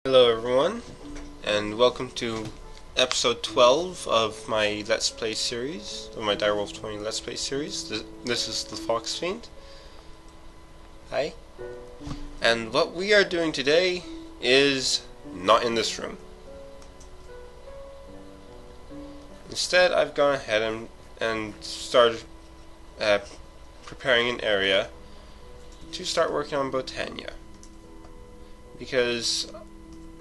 Hello everyone, and welcome to episode 12 of my Let's Play series, of my Direwolf20 Let's Play series. This is TheFoxfiend. Hi. And what we are doing today is not in this room. Instead, I've gone ahead and started preparing an area to start working on Botania. Because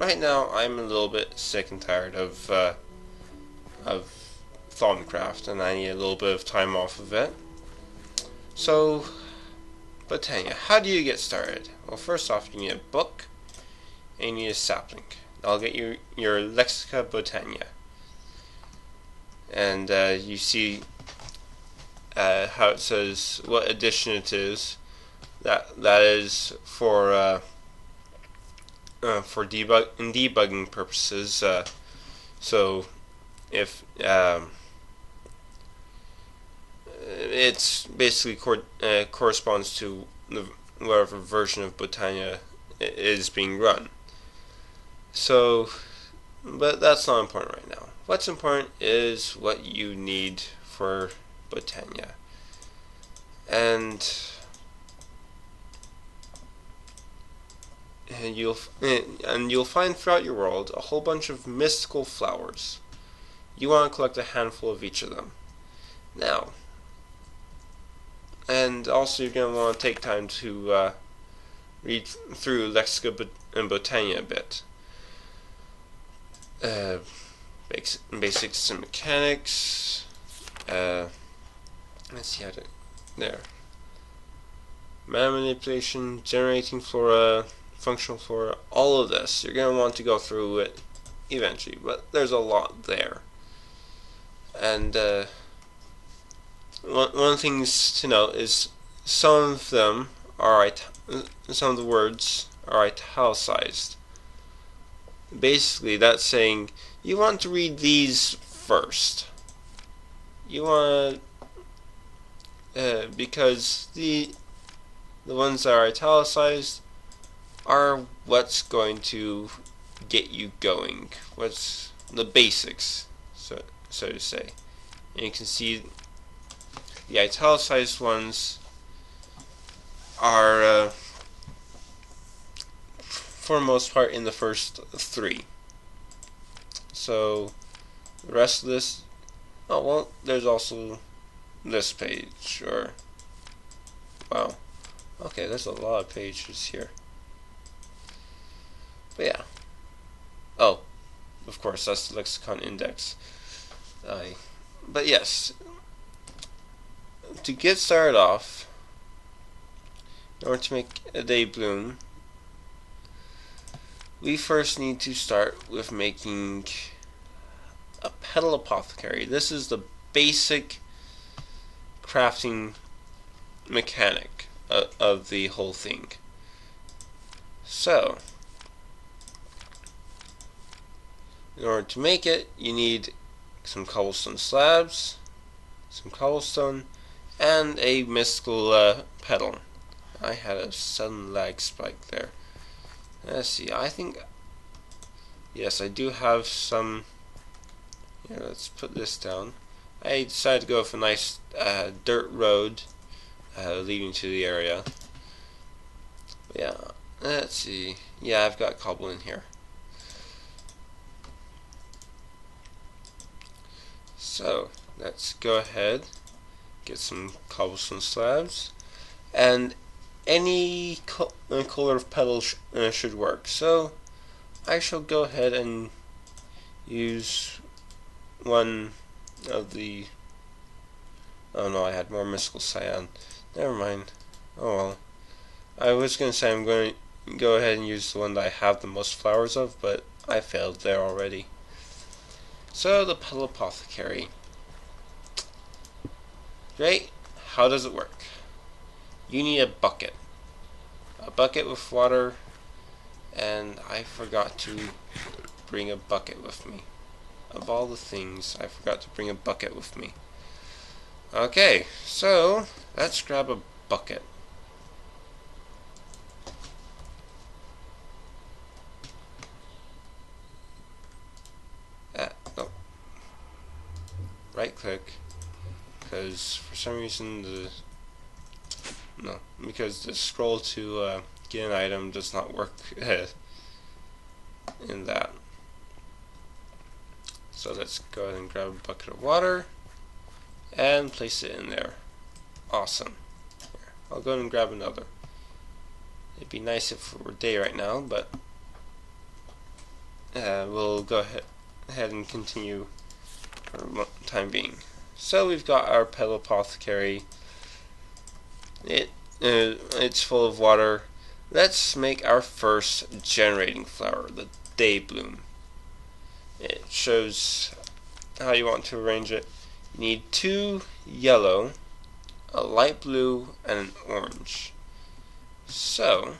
right now I'm a little bit sick and tired of Thaumcraft, and I need a little bit of time off of it. So, Botania, how do you get started? Well, first off, you need a book, and you need a sapling. I'll get you your Lexica Botania. And you see how it says what edition it is. That is for debugging purposes. So if it's basically corresponds to whatever version of Botania is being run. So, but that's not important right now. What's important is what you need for Botania, and you'll find throughout your world a whole bunch of mystical flowers. You want to collect a handful of each of them. Now, and also you're going to want to take time to read through Lexica and Botania a bit. Basics and mechanics. Let's see how to there. Mana manipulation, generating flora, functional flora, all of this. You're going to want to go through it eventually, but there's a lot there. And one of the things to note is some of them are some of the words are italicized. Basically, that's saying you want to read these first. You want because the ones that are italicized are what's going to get you going. What's the basics, so to say. And you can see the italicized ones are for the most part in the first three. So the rest of this, oh well, there's also this page, or wow, okay, there's a lot of pages here. But yeah, oh, of course, that's the lexicon index. But yes, to get started off, in order to make a day bloom, we first need to start with making a petal apothecary. This is the basic crafting mechanic of the whole thing. So, in order to make it, you need some cobblestone slabs, some cobblestone, and a mystical petal. I had a sudden lag spike there. Let's see, I think, yes, I do have some. Yeah, let's put this down. I decided to go with a nice dirt road leading to the area. But yeah, let's see. Yeah, I've got cobble in here. So let's go ahead, get some cobblestone slabs, and any color of petal should work. So I shall go ahead and use one of the. Oh no, I had more mystical cyan. Never mind. Oh well. I was going to say I'm going to go ahead and use the one that I have the most flowers of, but I failed there already. So the petal apothecary. Great. How does it work? You need a bucket. A bucket with water, and I forgot to bring a bucket with me. Of all the things, I forgot to bring a bucket with me. Okay, so let's grab a bucket. right click, because for some reason because the scroll to get an item does not work in that. So let's go ahead and grab a bucket of water and place it in there. Awesome. Here, I'll go ahead and grab another. It'd be nice if it were day right now, but we'll go ahead and continue for the time being. So we've got our petal apothecary. It's full of water. Let's make our first generating flower, the day bloom. It shows how you want to arrange it. You need 2 yellow, a light blue, and an orange. So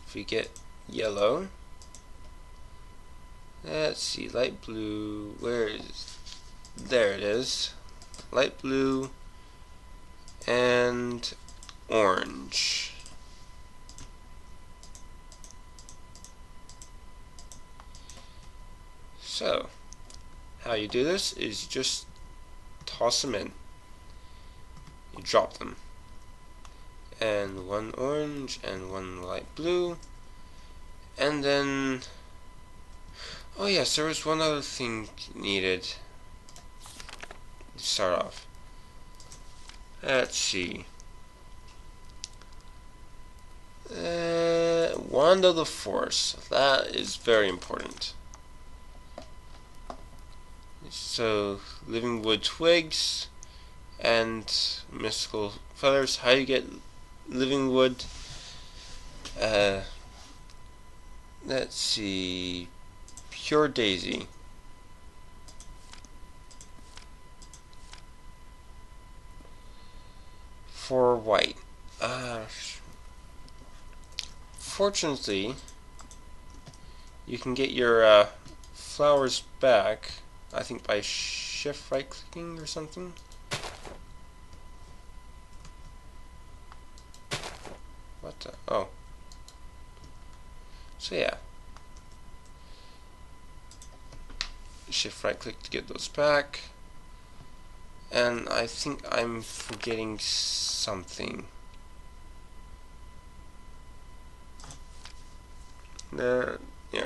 if we get yellow, let's see, light blue, there it is, light blue and orange. So how you do this is you just toss them in, you drop them, and 1 orange and 1 light blue, and then oh yes, there was one other thing needed to start off. Let's see. Wand of the Force. That is very important. So, living wood twigs and mystical feathers. How you get living wood? Let's see. Pure daisy. For white. Fortunately, you can get your flowers back, I think by shift right clicking or something. What the? Oh. So yeah. Shift right click to get those back. And I think I'm forgetting something. Yeah,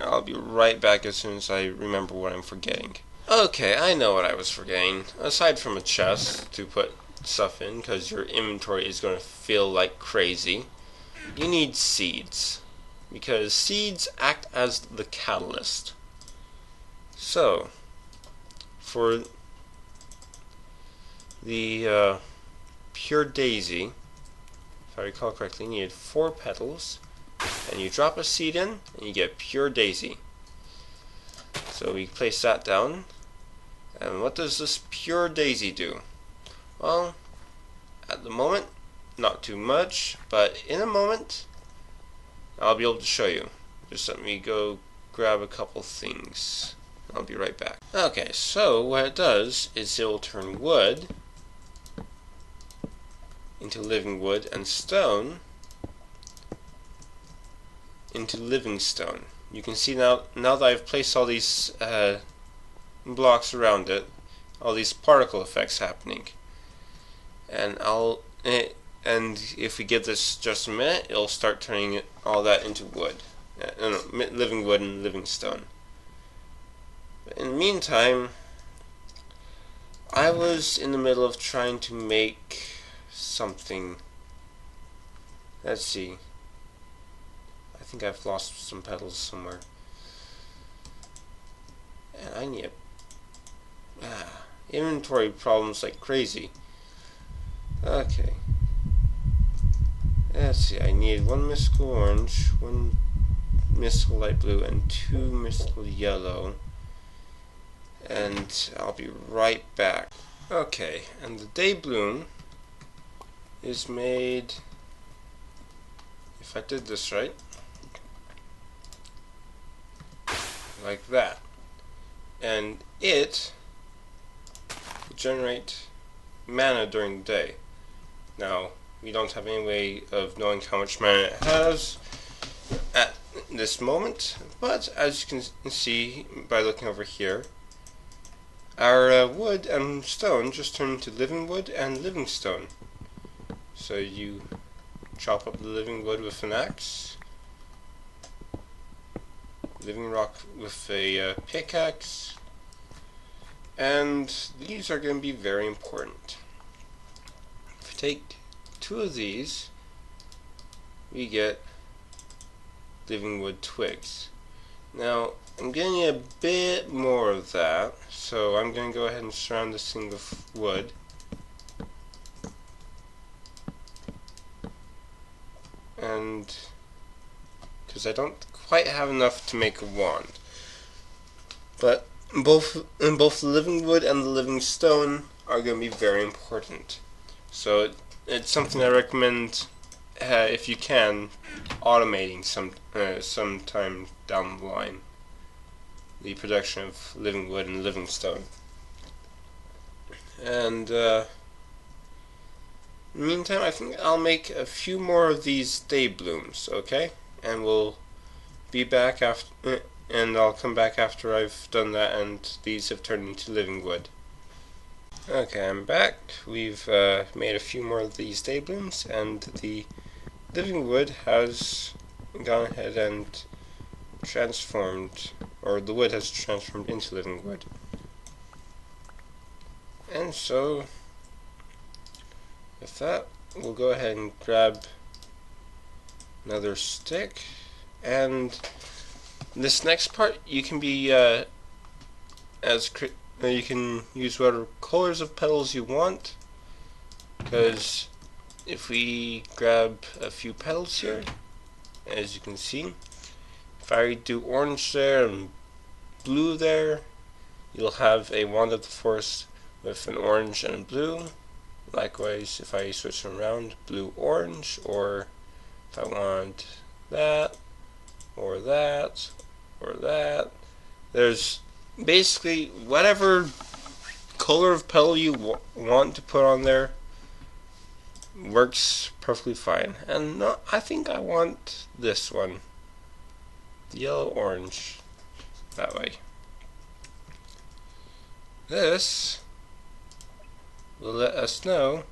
I'll be right back as soon as I remember what I'm forgetting. Okay, I know what I was forgetting. Aside from a chest to put stuff in, because your inventory is going to feel like crazy, you need seeds. Because seeds act as the catalyst. So, for the pure daisy, if I recall correctly, you needed 4 petals, and you drop a seed in, and you get pure daisy. So we place that down, and what does this pure daisy do? Well, at the moment, not too much, but in a moment, I'll be able to show you. Just let me go grab a couple things. I'll be right back. Okay, so what it does is it will turn wood into living wood and stone into living stone. You can see now that I've placed all these blocks around it, all these particle effects happening. And and if we give this just a minute, it'll start turning all that into wood, living wood and living stone. But in the meantime, I was in the middle of trying to make something. Let's see. I think I've lost some petals somewhere. And I need inventory problems like crazy. Okay. Let's see, I need 1 mystical orange, 1 mystical light blue, and 2 mystical yellow. And I'll be right back. Okay, and the day bloom is made, if I did this right, like that. And it will generate mana during the day. Now, we don't have any way of knowing how much mana it has at this moment, but as you can see by looking over here, our wood and stone just turned into living wood and living stone. So you chop up the living wood with an axe, living rock with a pickaxe, and these are going to be very important. If we take 2 of these, we get living wood twigs. Now, I'm getting a bit more of that, so I'm going to go ahead and surround this thing with wood. And because I don't quite have enough to make a wand, but both the living wood and the living stone are going to be very important. So it's something I recommend, if you can, automating sometime down the line, the production of living wood and living stone. And in the meantime, I think I'll make a few more of these day blooms, okay? And we'll be back after, and I'll come back after I've done that and these have turned into living wood. Okay, I'm back. We've made a few more of these day blooms, and the living wood has gone ahead and transformed, or the wood has transformed into living wood. And so, with that, we'll go ahead and grab another stick, and this next part you can be you can use whatever colors of petals you want, because if we grab a few petals here, as you can see, if I do orange there and blue there, you'll have a wand of the forest with an orange and a blue. Likewise, if I switch them around, blue orange, or if I want that, or that, or that, there's basically whatever color of petal you want to put on there works perfectly fine. And no, I think I want this one, the yellow orange, that way. This will let us know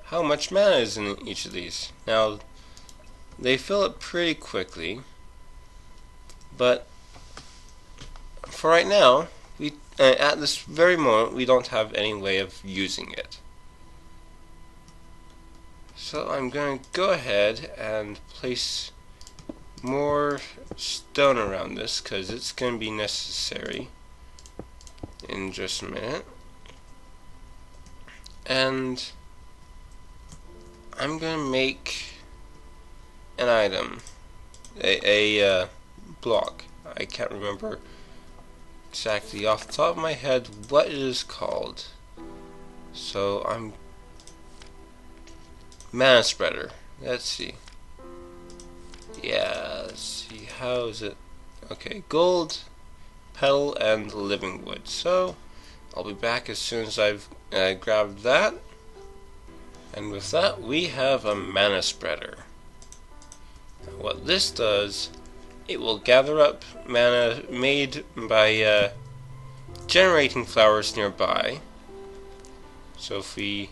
how much mana is in each of these. Now, they fill up pretty quickly, but for right now, at this very moment, we don't have any way of using it. So I'm going to go ahead and place more stone around this, because it's going to be necessary in just a minute. And I'm going to make an item, a block. I can't remember exactly off the top of my head what it is called. So I'm mana spreader. Let's see. Yeah, let's see. How is it? Okay, gold, petal, and living wood. So I'll be back as soon as I've grabbed that. And with that, we have a mana spreader. What this does, it will gather up mana made by generating flowers nearby. So if we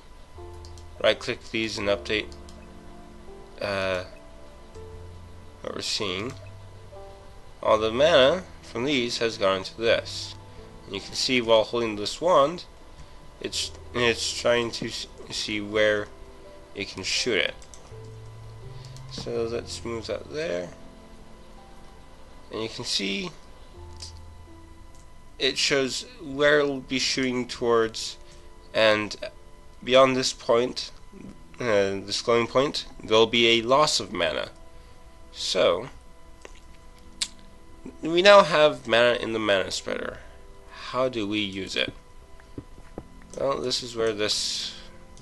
right click these and update what we're seeing, all the mana from these has gone into this. And you can see while holding this wand, it's trying to see where it can shoot it. So let's move that there. And you can see it shows where it will be shooting towards, and beyond this point, this glowing point, there will be a loss of mana. So we now have mana in the mana spreader. How do we use it? Well, this is where this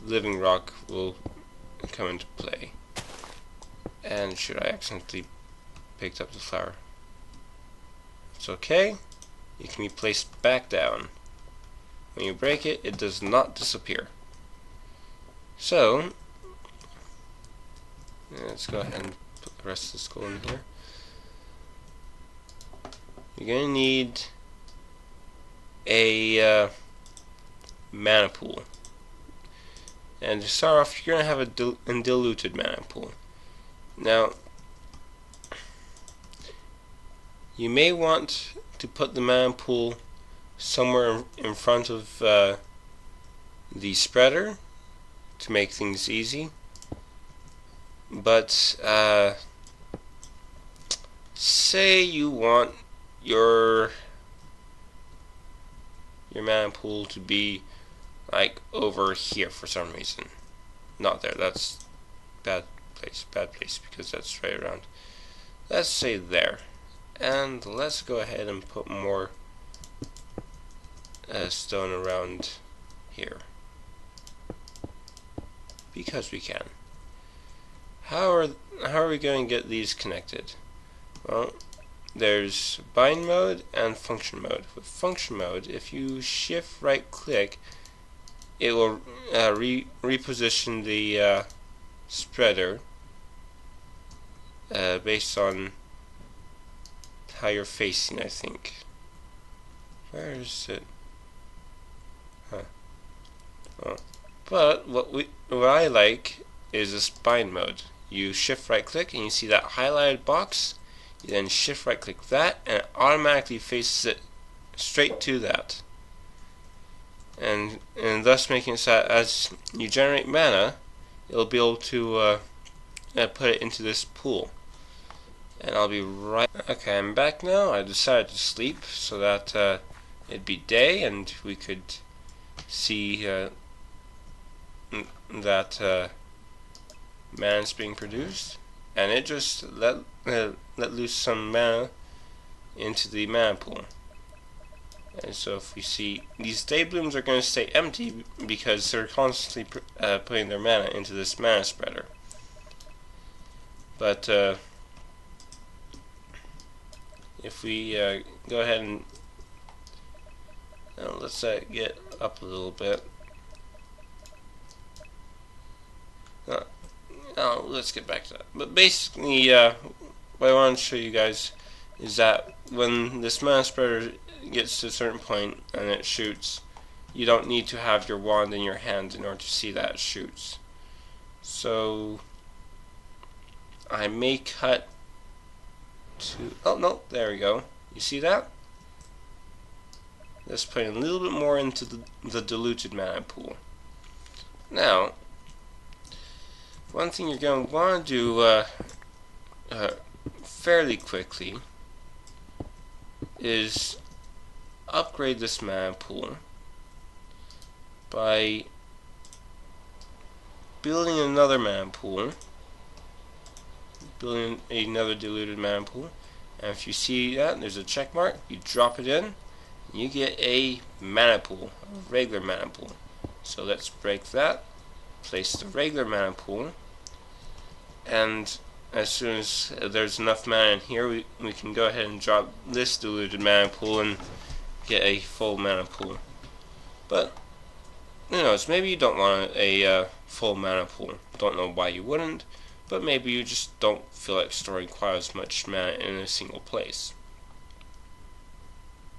living rock will come into play. And should I accidentally picked up the flower? It's okay. It can be placed back down. When you break it, it does not disappear. So let's go ahead and put the rest of this gold in here. You're going to need a mana pool. And to start off, you're going to have a undiluted mana pool. Now, you may want to put the mana pool somewhere in front of the spreader to make things easy. But say you want your mana pool to be like over here for some reason. Not there, that's bad place because that's right around. Let's say there. And let's go ahead and put more stone around here. Because we can. How are we going to get these connected? Well, there's bind mode and function mode. With function mode, if you shift right click, it will reposition the spreader based on how you're facing, I think. Where is it? Huh. Oh. But what I like is this bind mode. You shift right click and you see that highlighted box. You then shift right click that and it automatically faces it straight to that. And thus making it so that as you generate mana, it'll be able to put it into this pool. And I'll be right. Okay, I'm back now. I decided to sleep so that it'd be day and we could see that mana's being produced, and it just let loose some mana into the mana pool. And so if we see, these day blooms are going to stay empty because they're constantly putting their mana into this mana spreader. But if we go ahead and let's get up a little bit. Let's get back to that. But basically, what I want to show you guys is that when this mana spreader gets to a certain point and it shoots, you don't need to have your wand in your hand in order to see that it shoots. So I may cut to, oh no, there we go. You see that? Let's put a little bit more into the diluted mana pool. Now, one thing you're going to want to do fairly quickly is upgrade this mana pool by building another mana pool, building another diluted mana pool, and if you see that there's a check mark, you drop it in, and you get a mana pool, a regular mana pool. So let's break that, place the regular mana pool, and as soon as there's enough mana in here, we can go ahead and drop this diluted mana pool and get a full mana pool. But who knows, maybe you don't want a full mana pool. Don't know why you wouldn't, but maybe you just don't feel like storing quite as much mana in a single place.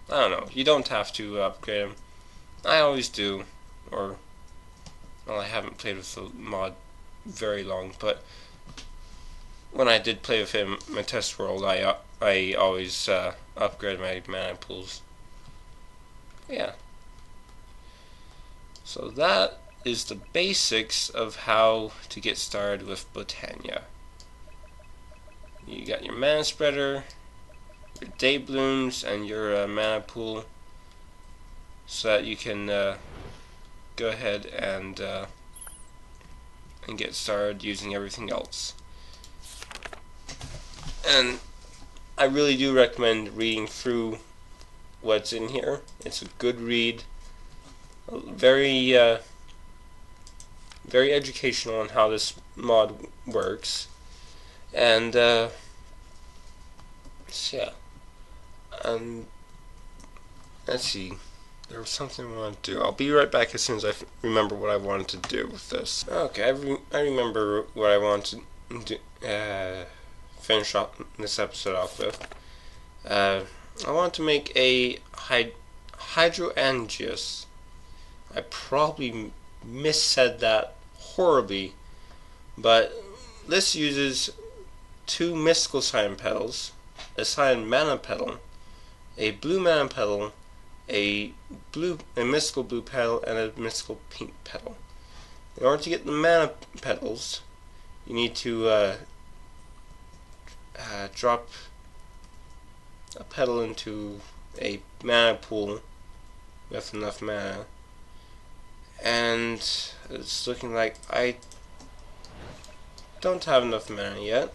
I don't know, you don't have to upgrade them. I always do, or well, I haven't played with the mod very long, but when I did play with him in my test world, I always upgrade my mana pools. Yeah. So that is the basics of how to get started with Botania. You got your mana spreader, your day blooms, and your mana pool, so that you can go ahead and get started using everything else. And I really do recommend reading through what's in here. It's a good read, very very educational on how this mod works, and so yeah. Let's see. There was something I wanted to do. I'll be right back as soon as I remember what I wanted to do with this. Okay, I remember what I wanted to do, finish off this episode off with. I want to make a hydrangeas, I probably missaid that horribly, but this uses 2 mystical cyan petals, a cyan mana petal, a blue mana petal, a mystical blue petal, and a mystical pink petal. In order to get the mana petals, you need to drop a petal into a mana pool with enough mana, and it's looking like I don't have enough mana yet,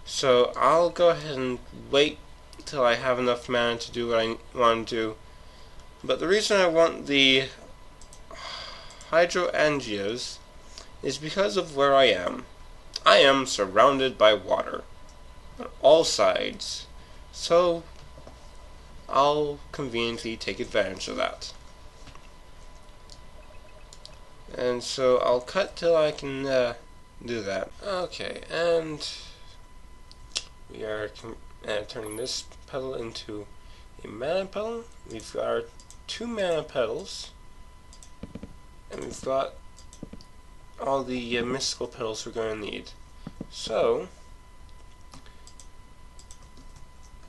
so I'll go ahead and wait until I have enough mana to do what I want to do. But the reason I want the hydrangeas is because of where I am. I am surrounded by water on all sides, so I'll conveniently take advantage of that. And so I'll cut till I can do that. Okay, and we are turning this petal into a mana petal. We've got our 2 mana petals, and we've got all the mystical petals we're going to need. So,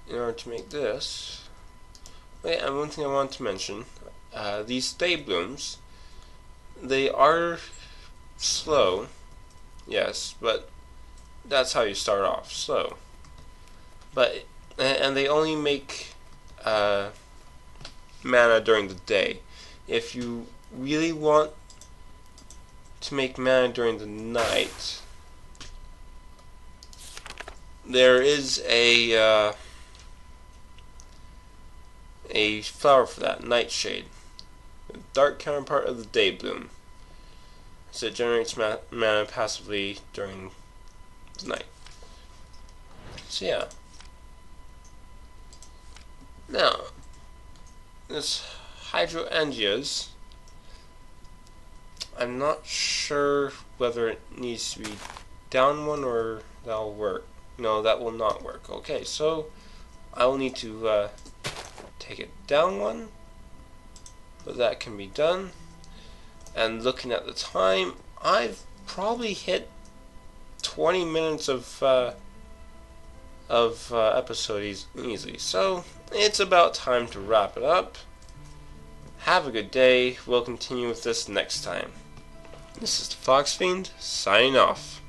in order to make this, and one thing I want to mention, these day blooms, they are slow, yes, but that's how you start off, slow. But and they only make mana during the day. If you really want to make mana during the night, there is a flower for that, nightshade, the dark counterpart of the day bloom. So it generates mana passively during the night. So yeah. Now, this hydrangeas, I'm not sure whether it needs to be down one or that'll work. No, that will not work. Okay, so I will need to take it down one, but that can be done. And looking at the time, I've probably hit 20 minutes of episode easily. So it's about time to wrap it up. Have a good day. We'll continue with this next time. This is TheFoxfiend signing off.